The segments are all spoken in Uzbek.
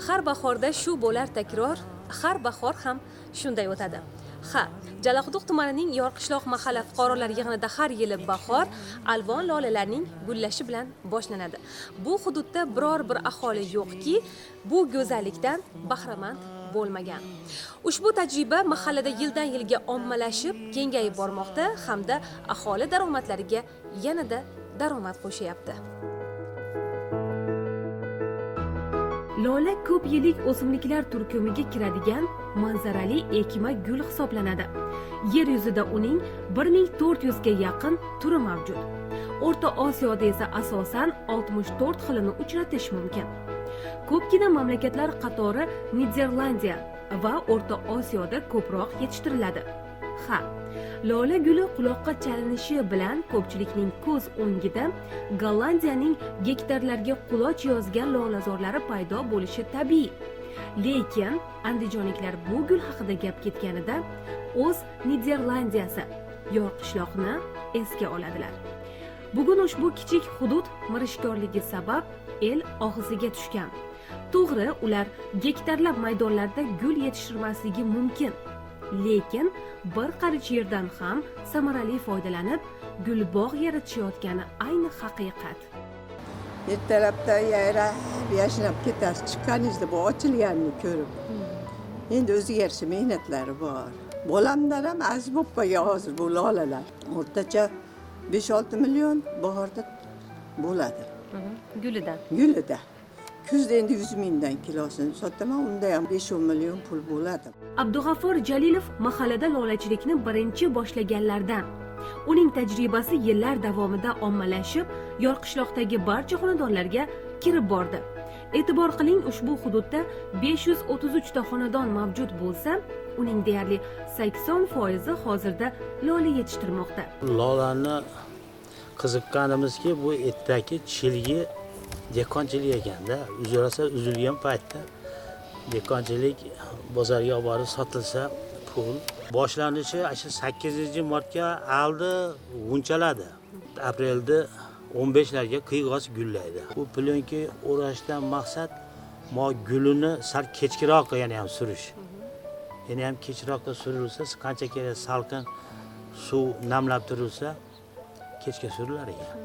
Har bahorda shu bo'lar takror, har bahor ham shunday o'tadi. Ha, Jalaquduq tumanining Yorqishloq mahalla fuqarolar yig'inida har yili bahor alvon lolalarning gullashi bilan boshlanadi. Bu hududda biror bir aholi yo'qki, bu go'zallikdan bahramand bo'lmagan. Ushbu tajriba mahallada yildan yilga ommalashib, kengayib bormoqda hamda aholi daromadlariga yanada daromad qo'shyapti. Lola ko'p yillik o'simliklar turkumiga kiradigan manzarali ekma gul hisoblanadi. Yer yuzida uning 1400 ga yaqin turi mavjud. O'rta Osiyoda esa asosan 64 xilini uchratish mumkin. Ko'pgina mamlakatlar qatori Niderlandiya va O'rta Osiyoda ko'proq yetishtiriladi. Ha, lola guli quloqqa chalinishi bilan ko'pchilikning ko'z o'ngida Gollandiyaning gektarlarga quloch yozgan lolazorlari paydo bo'lishi tabiiy. Lekin andijonliklar bu gul haqida gap ketganida o'z Niderlandiyasi, Yorqishloqni esga oladilar. Bugun ushbu kichik hudud mirishkorligi sabab el og'ziga tushgan. To'g'ri, ular gektarlab maydonlarda gul yetishtirmasligi mumkin. Lekin bir qarich yerdan ham samarali foydalanib, gulbog' yaratishayotgani ayni haqiqat. Ertalabda yayrab, yashnab ketasiz, chiqqaningizda bu ochilganini ko'rib. Endi o'ziga yarasha mehnatlari bor. Bolamdan ham aziz bo'lib qolgan hozir bu lolalar. O'rtacha 5-6 million bahorda bo'ladi. Gulidan. Gulida. Kuzda endi 100 mingdan kilosini sotaman, unda ham 5-10 million pul bo'ladi. Abdug'affor Jalilov mahallada lolachilikni birinchi boshlaganlardan. Uning tajribasi yillar davomida ommalashib, Yorqishloqdagi barcha xonadonlarga kirib bordi. E'tibor qiling, ushbu hududda 533 ta xonadon mavjud bo'lsa, uning deyarli 80% hozirda lola yetishtirmoqda. Lolani qiziqqanimizki, bu etdagi chilgi dekonchilik ekanda, uzilsa uzilgan paytda dekonchilik bozorga olib borib sotilsa pul. Boshlanishi shu 8-martga aldi g'unchaladi. Aprelda 15larga qiyg'os gullaydi. Bu plyonka o'rashdan maqsad gulini sal kechkiroq yana ham surish. Yana ham kechroqda surilsa, qancha kerak salqin suv namlab turilsa, kechga surilar ekan.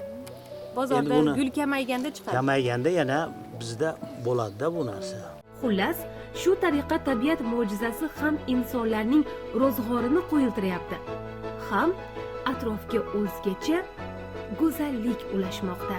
Bozorda gul kamayganda chiqadi. Kamayganda yana bizda bo'ladi-da bu narsa. Xullas, shu tariqa tabiat mo'jizasi ham insonlarning ro'zg'orini qo'yiltiryapti, ham atrofga o'zgacha go'zallik ulashmoqda.